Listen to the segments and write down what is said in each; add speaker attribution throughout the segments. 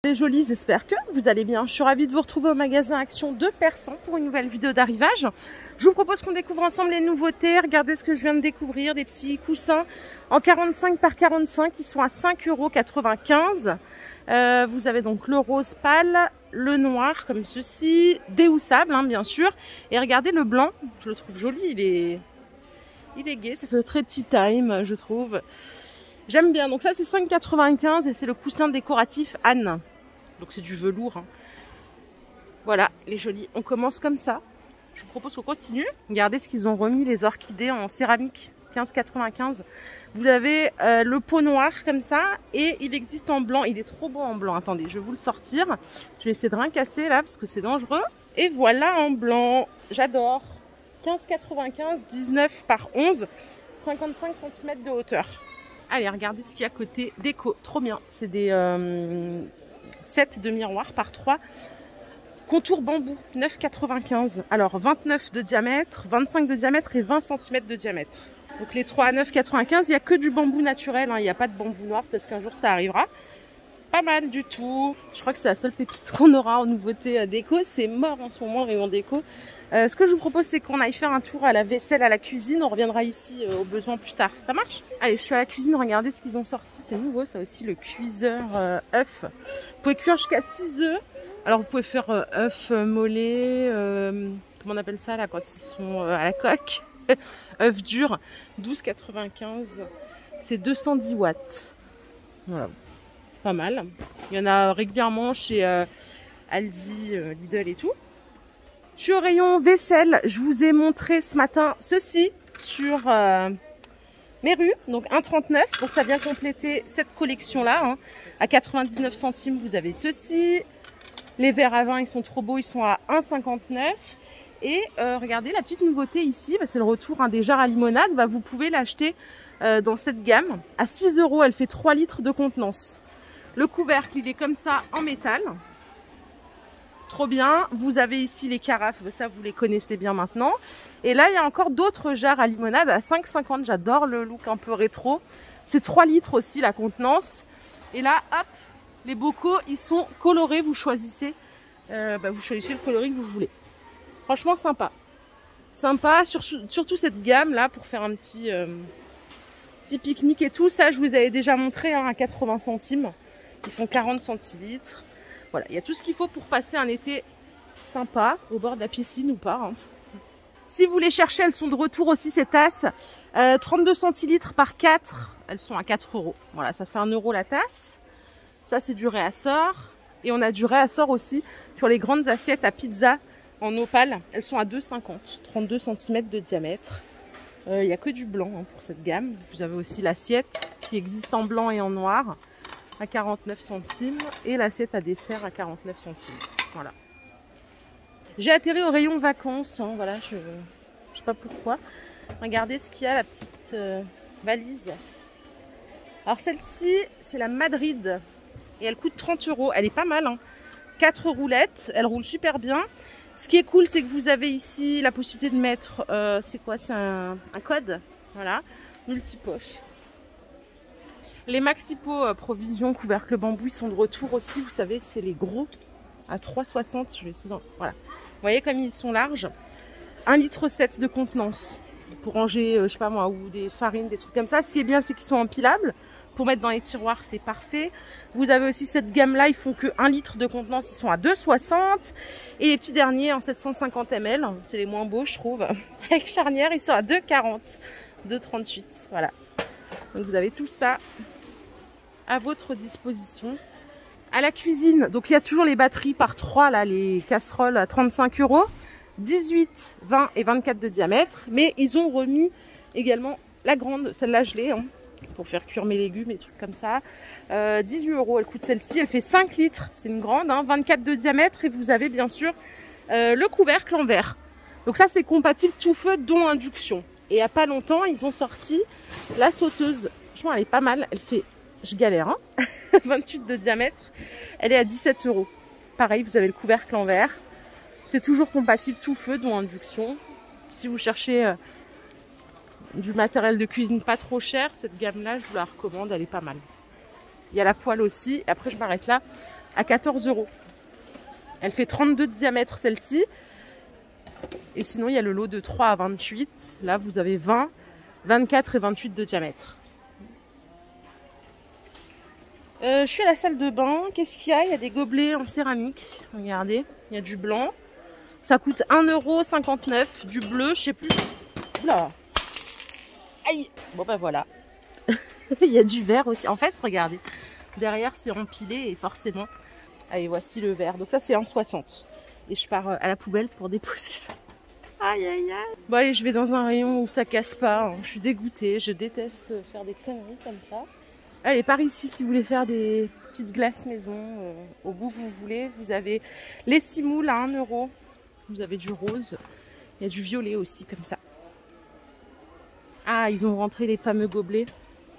Speaker 1: Les jolis, j'espère que vous allez bien. Je suis ravie de vous retrouver au magasin Action de Persan pour une nouvelle vidéo d'arrivage. Je vous propose qu'on découvre ensemble les nouveautés. Regardez ce que je viens de découvrir, des petits coussins en 45 par 45 qui sont à 5,95 €. Vous avez donc le rose pâle, le noir comme ceci, déhoussable hein, bien sûr. Et regardez le blanc, je le trouve joli, il est gai, ça fait très tea time je trouve. J'aime bien, donc ça c'est 5,95 € et c'est le coussin décoratif Anne. Donc c'est du velours. Hein. Voilà, les jolis. On commence comme ça. Je vous propose qu'on continue. Regardez ce qu'ils ont remis, les orchidées en céramique. 15,95 €. Vous avez le pot noir comme ça. Et il existe en blanc. Il est trop beau en blanc. Attendez, je vais vous le sortir. Je vais essayer de rien casser là parce que c'est dangereux. Et voilà en blanc. J'adore. 15,95 €, 19 par 11. 55 cm de hauteur. Allez, regardez ce qu'il y a à côté. Déco, trop bien. C'est des... 7 de miroirs par 3. Contour bambou, 9,95 €. Alors 29 de diamètre, 25 de diamètre et 20 cm de diamètre. Donc les 3 à 9,95 €, il n'y a que du bambou naturel, hein, il n'y a pas de bambou noir, peut-être qu'un jour ça arrivera. Pas mal du tout. Je crois que c'est la seule pépite qu'on aura en nouveauté déco. C'est mort en ce moment le rayon déco. Ce que je vous propose, c'est qu'on aille faire un tour à la vaisselle, à la cuisine. On reviendra ici au besoin plus tard. Ça marche? Allez, je suis à la cuisine. Regardez ce qu'ils ont sorti. C'est nouveau, ça aussi, le cuiseur œuf. Vous pouvez cuire jusqu'à 6 œufs. Alors, vous pouvez faire œuf mollet. Comment on appelle ça, là, quand ils sont à la coque? œuf dur. 12,95 €. C'est 210 watts. Voilà. Pas mal. Il y en a régulièrement chez Aldi, Lidl et tout. Je suis au rayon vaisselle. Je vous ai montré ce matin ceci sur Meru, donc 1,39 €. Donc ça vient compléter cette collection-là. Hein. À 99 centimes, vous avez ceci. Les verres à vin, ils sont trop beaux, ils sont à 1,59 €. Et regardez la petite nouveauté ici, bah, c'est le retour hein, des jarres à limonade. Bah, vous pouvez l'acheter dans cette gamme. À 6 €, elle fait 3 litres de contenance. Le couvercle, il est comme ça en métal. Trop bien. Vous avez ici les carafes, ça vous les connaissez bien maintenant. Et là, il y a encore d'autres jarres à limonade à 5,50 €. J'adore le look un peu rétro. C'est 3 litres aussi la contenance. Et là, hop, les bocaux, ils sont colorés. Vous choisissez, vous choisissez le coloris que vous voulez. Franchement, sympa. Sympa, surtout cette gamme-là pour faire un petit pique-nique et tout. Ça, je vous avais déjà montré hein, à 80 centimes. Ils font 40 centilitres. Voilà, il y a tout ce qu'il faut pour passer un été sympa au bord de la piscine ou pas. Hein. Si vous les cherchez, elles sont de retour aussi ces tasses. 32 centilitres par 4, elles sont à 4 €. Voilà, ça fait 1 € la tasse. Ça, c'est du réassort. Et on a du réassort aussi sur les grandes assiettes à pizza en opale. Elles sont à 2,50 €, 32 cm de diamètre. Il n'y a que du blanc hein, pour cette gamme. Vous avez aussi l'assiette qui existe en blanc et en noir à 49 centimes et l'assiette à dessert à 49 centimes. Voilà. J'ai atterri au rayon vacances. Hein, voilà, je sais pas pourquoi. Regardez ce qu'il y a, la petite valise. Alors celle-ci, c'est la Madrid et elle coûte 30 €. Elle est pas mal. Hein. 4 roulettes, elle roule super bien. Ce qui est cool, c'est que vous avez ici la possibilité de mettre, c'est quoi? C'est un code. Voilà, multipoche. Les Maxi-Pots provision couvercle bambou, ils sont de retour aussi. Vous savez, c'est les gros à 3,60 €. Je vais essayer d'en... Voilà. Vous voyez comme ils sont larges. 1,7 litre de contenance pour ranger, je sais pas moi, ou des farines, des trucs comme ça. Ce qui est bien, c'est qu'ils sont empilables. Pour mettre dans les tiroirs, c'est parfait. Vous avez aussi cette gamme-là, ils font que 1 litre de contenance. Ils sont à 2,60 €. Et les petits derniers en 750 ml, c'est les moins beaux, je trouve. Avec charnière, ils sont à 2,40 €, 2,38 €. Voilà. Donc vous avez tout ça à votre disposition. À la cuisine, donc il y a toujours les batteries par 3, là, les casseroles à 35 €, 18, 20 et 24 de diamètre. Mais ils ont remis également la grande, celle-là je l'ai, hein, pour faire cuire mes légumes et trucs comme ça. 18 €, elle coûte celle-ci, elle fait 5 litres, c'est une grande, hein, 24 de diamètre. Et vous avez bien sûr le couvercle en verre. Donc ça c'est compatible tout feu dont induction. Et il n'y a pas longtemps, ils ont sorti la sauteuse. Franchement, elle est pas mal, elle fait... Je galère, hein. 28 de diamètre. Elle est à 17 €. Pareil, vous avez le couvercle en verre. C'est toujours compatible tout feu, dont induction. Si vous cherchez du matériel de cuisine pas trop cher, cette gamme-là, je vous la recommande, elle est pas mal. Il y a la poêle aussi. Après, je m'arrête là. à 14 €. Elle fait 32 de diamètre celle-ci. Et sinon, il y a le lot de 3 à 28. Là, vous avez 20, 24 et 28 de diamètre. Je suis à la salle de bain. Qu'est-ce qu'il y a? Il y a des gobelets en céramique. Regardez, il y a du blanc. Ça coûte 1,59 €. Du bleu, je sais plus. Oula. Aïe. Bon, ben voilà. Il y a du vert aussi. En fait, regardez. Derrière, c'est empilé et forcément. Allez, voici le vert. Donc ça, c'est 1,60 €. Et je pars à la poubelle pour déposer ça. Aïe, aïe, aïe. Bon, allez, je vais dans un rayon où ça casse pas. Hein. Je suis dégoûtée. Je déteste faire des conneries comme ça. Allez, par ici, si vous voulez faire des petites glaces maison, au goût que vous voulez, vous avez les simoules à 1 €. Vous avez du rose. Il y a du violet aussi, comme ça. Ah, ils ont rentré les fameux gobelets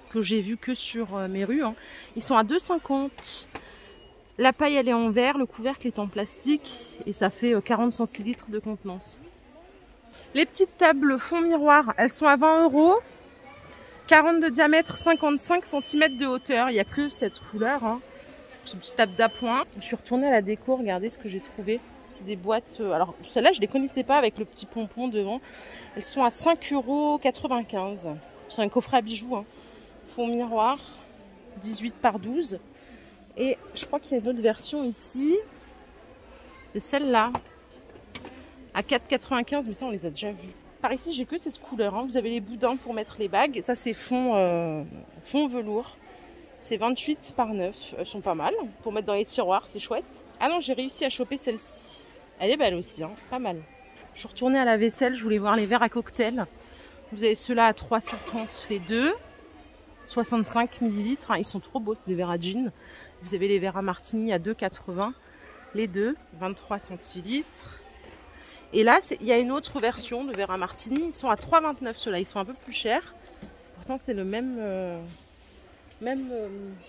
Speaker 1: que j'ai vus que sur mes rues. Hein. Ils sont à 2,50 €. La paille, elle est en verre, le couvercle est en plastique et ça fait 40 centilitres de contenance. Les petites tables fond miroir, elles sont à 20 €. 40 de diamètre, 55 cm de hauteur. Il n'y a que cette couleur. Hein. C'est une petite table d'appoint. Je suis retournée à la déco, regardez ce que j'ai trouvé. C'est des boîtes. Alors, celle-là, je ne les connaissais pas avec le petit pompon devant. Elles sont à 5,95 €. C'est un coffret à bijoux. Hein. Fond miroir, 18 par 12. Et je crois qu'il y a une autre version ici. C'est celle-là. À 4,95 €, mais ça, on les a déjà vus. Par ici, j'ai que cette couleur. Hein. Vous avez les boudins pour mettre les bagues. Ça, c'est fond velours. C'est 28 par 9. Elles sont pas mal. Pour mettre dans les tiroirs, c'est chouette. Ah non, j'ai réussi à choper celle-ci. Elle est belle aussi, hein. Pas mal. Je suis retournée à la vaisselle. Je voulais voir les verres à cocktail. Vous avez ceux-là à 3,50 € les deux. 65 ml. Hein, ils sont trop beaux, c'est des verres à gin. Vous avez les verres à martini à 2,80 € les deux. 23 centilitres. Et là, il y a une autre version de verre à martini. Ils sont à 3,29 € ceux-là. Ils sont un peu plus chers. Pourtant, c'est le même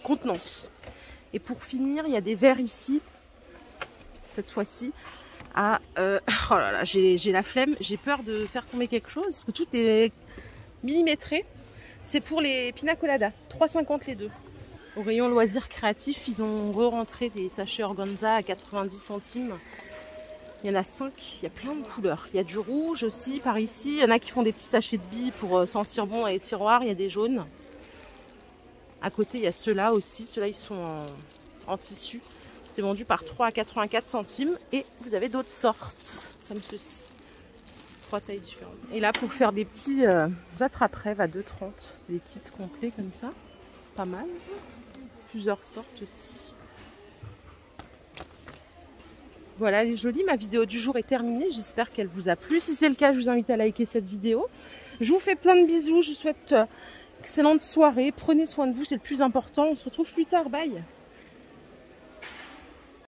Speaker 1: contenance. Et pour finir, il y a des verres ici. Cette fois-ci. À, oh là là, j'ai la flemme. J'ai peur de faire tomber quelque chose. Parce que tout est millimétré. C'est pour les pina coladas. 3,50 € les deux. Au rayon loisirs créatifs, ils ont re-rentré des sachets organza à 90 centimes. Il y en a 5, il y a plein de couleurs. Il y a du rouge aussi par ici. Il y en a qui font des petits sachets de billes pour sentir bon dans les tiroirs. Il y a des jaunes. À côté, il y a ceux-là aussi. Ceux-là, ils sont en tissu. C'est vendu par 3 à 84 centimes. Et vous avez d'autres sortes, comme ceci. 3 tailles différentes. Et là, pour faire des petits attrape-rêves à 2,30 €. Des kits complets comme ça. Pas mal. Plusieurs sortes aussi. Voilà, elle est jolie. Ma vidéo du jour est terminée. J'espère qu'elle vous a plu. Si c'est le cas, je vous invite à liker cette vidéo. Je vous fais plein de bisous. Je vous souhaite excellente soirée. Prenez soin de vous, c'est le plus important. On se retrouve plus tard. Bye.